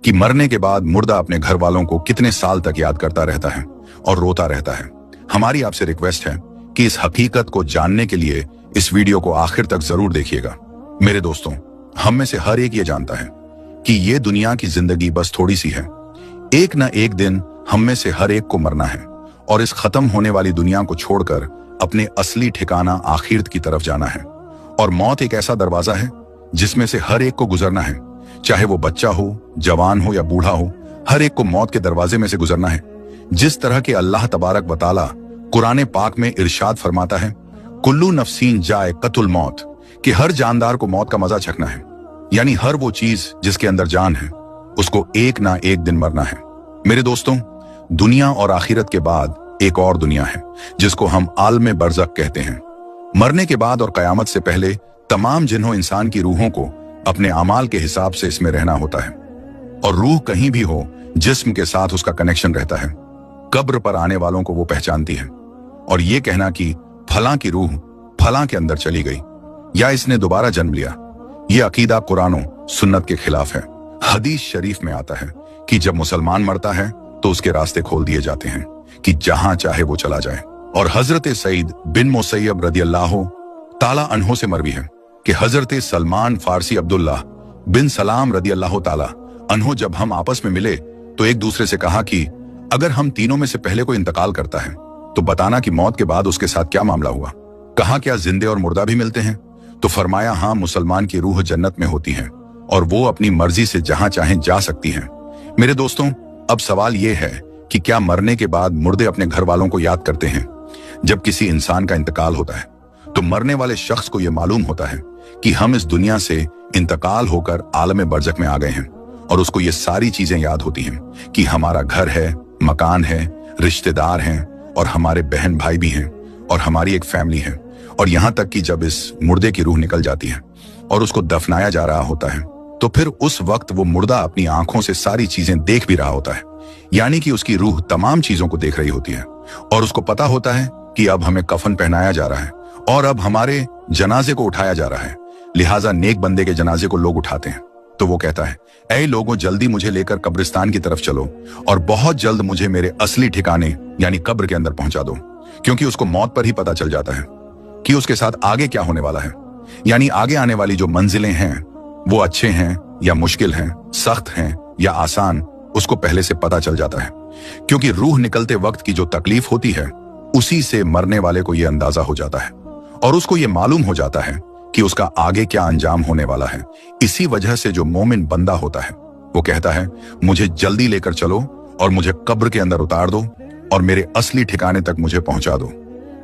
कि मरने के बाद मुर्दा अपने घर वालों को कितने साल तक याद करता रहता है और रोता रहता है। हमारी आपसे रिक्वेस्ट है कि इस हकीकत को जानने के लिए इस वीडियो को आखिर तक जरूर देखिएगा। मेरे दोस्तों, हम में से हर एक ये जानता है कि ये दुनिया की जिंदगी बस थोड़ी सी है। एक न एक दिन हम में से हर एक को मरना है और इस खत्म होने वाली दुनिया को छोड़कर अपने असली ठिकाना आखिरत की तरफ जाना है। और मौत एक ऐसा दरवाजा है जिसमें से हर एक को गुजरना है, चाहे वो बच्चा हो, जवान हो या बूढ़ा हो, हर एक को मौत के दरवाजे में से गुजरना है। जिस तरह के अल्लाह तबारक व तआला कुरान पाक में इरशाद फरमाता है, कुल्लू नफ्सीन जायक़तुल मौत, कि हर जानदार को मौत का मजा चखना है। यानी हर वो चीज जिसके अंदर जान है उसको एक ना एक दिन मरना है। मेरे दोस्तों, दुनिया और आखिरत के बाद एक और दुनिया है जिसको हम आलम बरज़ख कहते हैं। मरने के बाद और कयामत से पहले तमाम जिन्हों इंसान की रूहों को अपने अमाल के हिसाब से इसमें रहना होता है, और रूह कहीं भी हो जिस्म के साथ उसका कनेक्शन रहता है। कब्र पर आने वालों को वो पहचानती है, और ये कहना कि फलां की रूह फलां के अंदर चली गई या इसने दोबारा जन्म लिया, ये अकीदा कुरान सुन्नत के खिलाफ है। हदीस शरीफ में आता है कि जब मुसलमान मरता है तो उसके रास्ते खोल दिए जाते हैं कि जहां चाहे वो चला जाए। और हजरत सईद बिन मुसैयब रदियल्लाहु ताला अन्हो से मरवी है कि हजरत सलमान फारसी अब्दुल्ला बिन सलाम रदियल्लाहु ताला अन्हो जब हम आपस में मिले तो एक दूसरे से कहा कि अगर हम तीनों में से पहले कोई इंतकाल करता है तो बताना कि मौत के बाद उसके साथ क्या मामला हुआ। कहा, क्या जिंदे और मुर्दा भी मिलते हैं? तो फरमाया, हाँ, मुसलमान की रूह जन्नत में होती है और वो अपनी मर्जी से जहां चाहे जा सकती है। मेरे दोस्तों, अब सवाल ये है कि क्या मरने के बाद मुर्दे अपने घर वालों को याद करते हैं? जब किसी इंसान का इंतकाल होता है तो मरने वाले शख्स को यह मालूम होता है कि हम इस दुनिया से इंतकाल होकर आलम बरज़ख में आ गए हैं, और उसको ये सारी चीजें याद होती हैं कि हमारा घर है, मकान है, रिश्तेदार हैं, और हमारे बहन भाई भी हैं, और हमारी एक फैमिली है। और यहां तक कि जब इस मुर्दे की रूह निकल जाती है और उसको दफनाया जा रहा होता है तो फिर उस वक्त वो मुर्दा अपनी आंखों से सारी चीजें देख भी रहा होता है। यानी कि उसकी रूह तमाम चीजों को देख रही होती है, और उसको पता होता है कि अब हमें कफन पहनाया जा रहा है और अब हमारे जनाजे को उठाया जा रहा है। लिहाजा नेक बंदे के जनाजे को लोग उठाते हैं तो वो कहता है, ऐ लोगों, जल्दी मुझे लेकर कब्रिस्तान की तरफ चलो और बहुत जल्द मुझे मेरे असली ठिकाने यानी कब्र के अंदर पहुंचा दो। क्योंकि उसको मौत पर ही पता चल जाता है कि उसके साथ आगे क्या होने वाला है। यानी आगे आने वाली जो मंजिलें हैं वो अच्छे हैं या मुश्किल हैं, सख्त हैं या आसान, उसको पहले से पता चल जाता है। क्योंकि रूह निकलते वक्त की जो तकलीफ होती है उसी से मरने वाले को यह अंदाजा हो जाता है, और उसको ये मालूम हो जाता है कि उसका आगे क्या अंजाम होने वाला है। इसी वजह से जो मोमिन बंदा होता है वो कहता है, मुझे जल्दी लेकर चलो और मुझे कब्र के अंदर उतार दो और मेरे असली ठिकाने तक मुझे पहुंचा दो।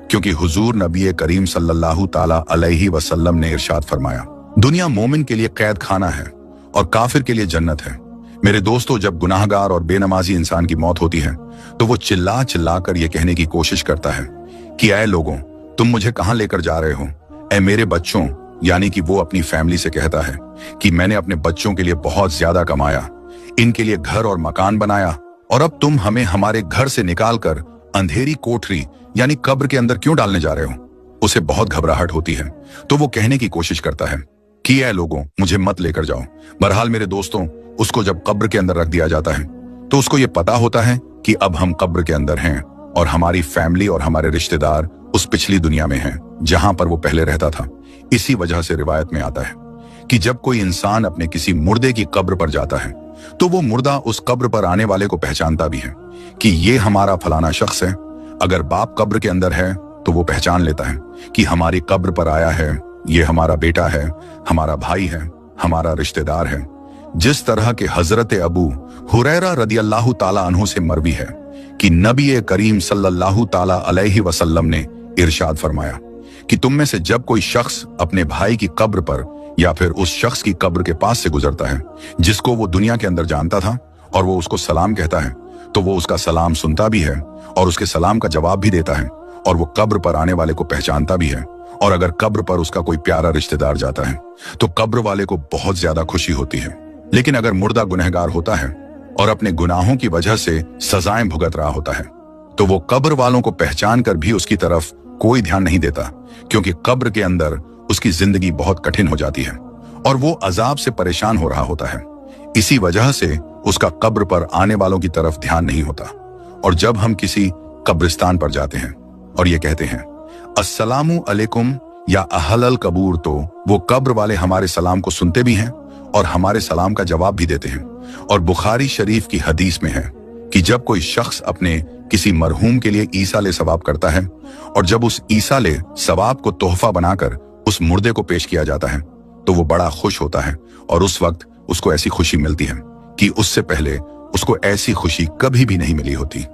क्योंकि हुजूर नबी करीम सल्लल्लाहु ताला अलैहि वसल्लम ने इरशाद फरमाया, दुनिया मोमिन के लिए कैद खाना है और काफिर के लिए जन्नत है। मेरे दोस्तों, जब गुनाहगार और बेनमाजी इंसान की मौत होती है तो वो चिल्ला चिल्ला कर ये कहने की कोशिश करता है कि ऐ लोगों, तुम मुझे कहां लेकर जा रहे हो? ऐ मेरे बच्चों, यानी कि वो अपनी फैमिली से कहता है कि मैंने अपने बच्चों के लिए बहुत ज्यादा कमाया, इनके लिए घर और मकान बनाया, और अब तुम हमें हमारे घर से निकाल कर अंधेरी कोठरी यानी कब्र के अंदर क्यों डालने जा रहे हो? उसे बहुत घबराहट होती है तो वो कहने की कोशिश करता है कि ऐ लोगों, मुझे मत लेकर जाओ। बहरहाल मेरे दोस्तों, उसको जब कब्र के अंदर रख दिया जाता है तो उसको ये पता होता है कि अब हम कब्र के अंदर हैं और हमारी फैमिली और हमारे रिश्तेदार उस पिछली दुनिया में हैं जहां पर वो पहले रहता था। इसी वजह से रिवायत में आता है कि जब कोई इंसान अपने किसी मुर्दे की कब्र पर जाता है तो वो मुर्दा उस कब्र पर आने वाले को पहचानता भी है कि ये हमारा फलाना शख्स है। अगर बाप कब्र के अंदर है तो वो पहचान लेता है कि हमारी कब्र पर आया है, ये हमारा बेटा है, हमारा भाई है, हमारा रिश्तेदार है। जिस तरह के हजरत अबू हुरैरा रदियल्लाहु ताला अन्हु से मरवी है कि नबी करीम सल्लल्लाहु ताला अलैहि वसल्लम ने इरशाद फरमाया कि तुम में से जब कोई शख्स अपने भाई की कब्र पर या फिर उस शख्स की कब्र के पास से गुजरता है जिसको वो दुनिया के अंदर जानता था और वो उसको सलाम कहता है, तो वो उसका सलाम सुनता भी है और उसके सलाम का जवाब भी देता है, और वो कब्र पर आने वाले को पहचानता भी है। और अगर कब्र पर उसका कोई प्यारा रिश्तेदार जाता है तो कब्र वाले को बहुत ज्यादा खुशी होती है। लेकिन अगर मुर्दा गुनहगार होता है और अपने गुनाहों की वजह से सजाएं भुगत रहा होता है तो वो कब्र वालों को पहचान कर भी उसकी तरफ कोई ध्यान नहीं देता, क्योंकि कब्र के अंदर उसकी जिंदगी बहुत कठिन हो जाती है और वो अजाब से परेशान हो रहा होता है। इसी वजह से उसका कब्र पर आने वालों की तरफ ध्यान नहीं होता। और जब हम किसी कब्रिस्तान पर जाते हैं और ये कहते हैं अस्सलामु अलैकुम या अहलल कबूर, तो वो कब्र वाले हमारे सलाम को सुनते भी हैं और हमारे सलाम का जवाब भी देते हैं। और बुखारी शरीफ की हदीस में है कि जब कोई शख्स अपने किसी मरहूम के लिए ईसाले सवाब करता है और जब उस ईसाले सवाब को तोहफा बनाकर उस मुर्दे को पेश किया जाता है तो वो बड़ा खुश होता है और उस वक्त उसको ऐसी खुशी मिलती है कि उससे पहले उसको ऐसी खुशी कभी भी नहीं मिली होती।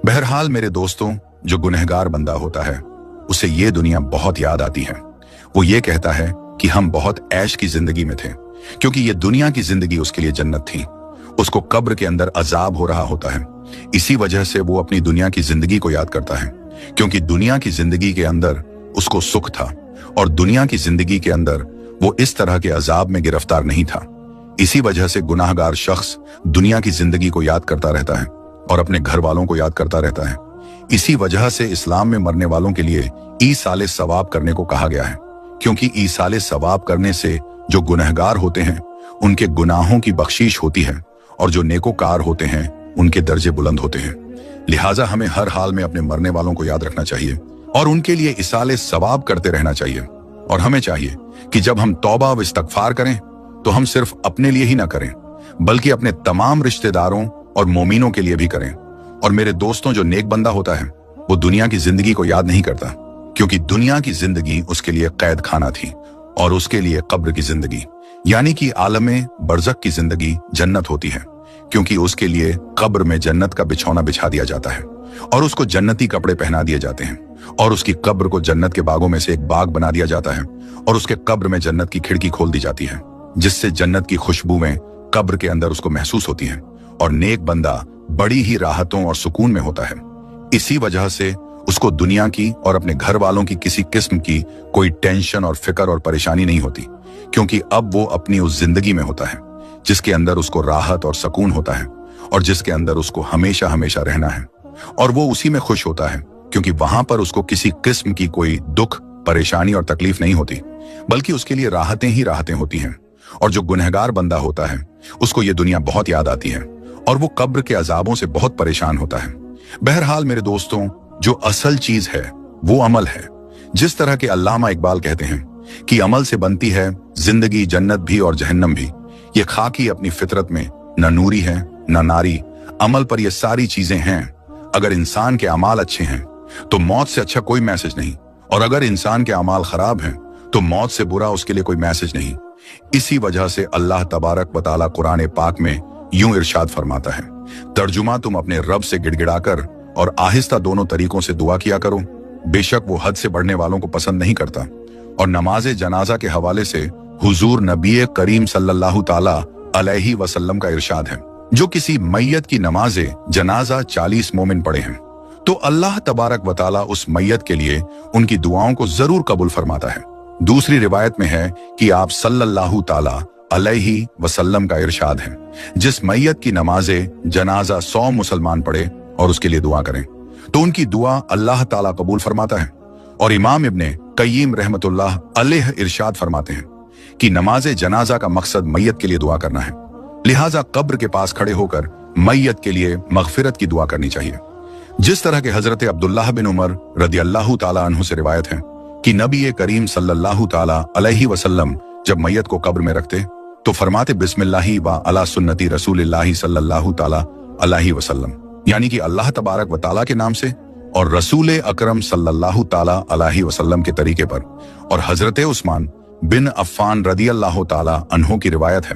बहरहाल मेरे दोस्तों, जो गुनहगार बंदा होता है उसे ये दुनिया बहुत याद आती है। वो ये कहता है कि हम बहुत ऐश की जिंदगी में थे, क्योंकि ये दुनिया की जिंदगी उसके लिए जन्नत थी। उसको कब्र के अंदर अजाब हो रहा होता है। इसी वजह से वो अपनी दुनिया की जिंदगी को याद करता है, क्योंकि दुनिया की जिंदगी के अंदर उसको सुख था और दुनिया की जिंदगी के अंदर वो इस तरह के अजाब में गिरफ्तार नहीं था। इसी वजह से गुनाहगार शख्स दुनिया की जिंदगी को याद करता रहता है और अपने घर वालों को याद करता रहता है। इसी वजह से इस्लाम में मरने वालों के लिए ईसाले सवाब करने को कहा गया है, क्योंकि ईसाले सवाब करने से जो गुनहगार होते हैं उनके गुनाहों की बख्शीश होती है और जो नेकोकार होते हैं उनके दर्जे बुलंद होते हैं। लिहाजा हमें हर हाल में अपने मरने वालों को याद रखना चाहिए और उनके लिए ईसाले सवाब करते रहना चाहिए। और हमें चाहिए कि जब हम तौबा व इस्तगफार करें तो हम सिर्फ अपने लिए ही ना करें, बल्कि अपने तमाम रिश्तेदारों और मोमिनों के लिए भी करें। और मेरे दोस्तों, जो नेक बंदा होता है वो दुनिया की जिंदगी को याद नहीं करता, क्योंकि दुनिया की जिंदगी उसके लिए कैद खाना थी और उसके लिए कब्र की जिंदगी यानी कि आलमे बरज़ख की जिंदगी जन्नत होती है, क्योंकि उसके लिए कब्र में जन्नत का बिछौना बिछा दिया जाता है और उसको जन्नती कपड़े पहना दिए जाते हैं और उसकी कब्र को जन्नत के बागों में से एक बाग बना दिया जाता है और उसके कब्र में जन्नत की खिड़की खोल दी जाती है, जिससे जन्नत की खुशबुएं कब्र के अंदर उसको महसूस होती हैं और नेक बंदा बड़ी ही राहतों और सुकून में होता है। इसी वजह से उसको दुनिया की और अपने घर वालों की किसी किस्म की कोई टेंशन और फिक्र और परेशानी नहीं होती, क्योंकि अब वो अपनी उस जिंदगी में होता है जिसके अंदर उसको राहत और सुकून होता है और जिसके अंदर उसको हमेशा हमेशा रहना है। और वो उसी में खुश होता है, क्योंकि वहां पर उसको किसी किस्म की कोई दुख, परेशानी और तकलीफ नहीं होती, बल्कि उसके लिए राहतें ही राहतें होती हैं। और जो गुनहगार बंदा होता है उसको ये दुनिया बहुत याद आती है और वो कब्र के अजाबों से बहुत परेशान होता है। बहरहाल मेरे दोस्तों, जो असल चीज है वो अमल है। जिस तरह के अल्लामा इकबाल कहते हैं कि अमल से बनती है जिंदगी, जन्नत भी और जहन्नम भी। ये खाकी अपनी फितरत में न नूरी है न नारी, अमल पर ये सारी चीजें हैं। अगर इंसान के अमाल अच्छे हैं तो मौत से अच्छा कोई मैसेज नहीं, और अगर इंसान के अमाल खराब हैं तो मौत से बुरा उसके लिए कोई मैसेज नहीं। इसी वजह से अल्लाह तबारक व तआला कुरान पाक में यूं इरशाद फरमाता है, तर्जुमा तुम अपने रब से गिड़गिड़ाकर और आहिस्ता दोनों तरीकों से दुआ किया करो, बेशक वो हद से बढ़ने वालों को पसंद नहीं करता। और नमाज जनाजा के हवाले से हुजूर नबी करीम सल्लल्लाहु ताला अलैहि वसल्लम का इरशाद है, जो किसी मैयत की नमाज जनाजा 40 मोमिन पढ़े हैं तो अल्लाह तबारक व तआला उस मैयत के लिए उनकी दुआओं को जरूर कबूल फरमाता है। दूसरी रिवायत में है कि आप सल्लल्लाहु ताला अलैहि वसल्लम का इरशाद है, जिस मैयत की नमाजे जनाजा 100 मुसलमान पढ़े और उसके लिए दुआ करें तो उनकी दुआ अल्लाह ताला कबूल फरमाता है। और इमाम इब्ने कय्यिम रहमतुल्लाह अलैह इरशाद फरमाते हैं कि नमाज जनाजा का मकसद मैयत के लिए दुआ करना है, लिहाजा कब्र के पास खड़े होकर मैयत के लिए मगफिरत की दुआ करनी चाहिए। जिस तरह के हजरत अब्दुल्लाह बिन उमर रदियल्लाहु ताला अन्हु से रिवायत है कि नबी करीम सल्लल्लाहु ताला अलैहि वसल्लम जब मैयत को कब्र में रखते तो फरमाते बिस्मिल्लाहि व अला सुन्नती रसूलिल्लाहि सल्लल्लाहु ताला अलैहि वसल्लम, यानी कि अल्लाह तबारक व ताला के नाम से और रसूल अकरम सल्लल्लाहु ताला अलैहि वसल्लम के तरीके पर। और हजरत उस्मान बिन अफ़्फ़ान रदियल्लाहु ताला अन्हु की रिवायत है,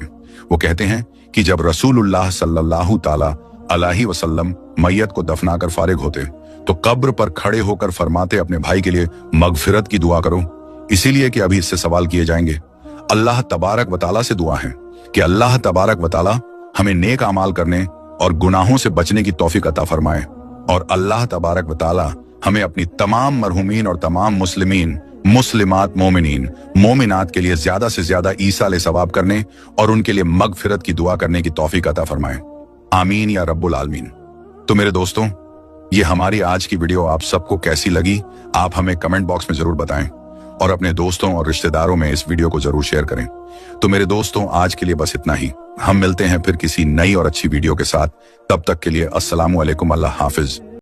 वो कहते हैं कि जब रसूलुल्लाह सल्लल्लाहु ताला अलैहि वसल्लम मैयत को दफनाकर फारिग होते तो कब्र पर खड़े होकर फरमाते अपने भाई के लिए मगफिरत की दुआ करो, इसीलिए कि अभी इससे सवाल किए जाएंगे। अल्लाह तबारक व तआला से दुआ है कि अल्लाह तबारक व तआला हमें नेक अमाल करने और गुनाहों से बचने की तौफीक अता फरमाए, और अल्लाह तबारक व तआला हमें अपनी तमाम मरहुमीन और तमाम मुस्लिमीन, मुस्लिमात, मोमिनीन, मोमिनात के लिए ज्यादा से ज्यादा ईसाले सवाब करने और उनके लिए मगफिरत की दुआ करने की तौफीक अता फरमाए। आमीन या रब्बुल आलमीन। तो मेरे दोस्तों, ये हमारी आज की वीडियो आप सबको कैसी लगी आप हमें कमेंट बॉक्स में जरूर बताएं, और अपने दोस्तों और रिश्तेदारों में इस वीडियो को जरूर शेयर करें। तो मेरे दोस्तों, आज के लिए बस इतना ही। हम मिलते हैं फिर किसी नई और अच्छी वीडियो के साथ। तब तक के लिए अस्सलामु अलैकुम, अल्लाह हाफिज।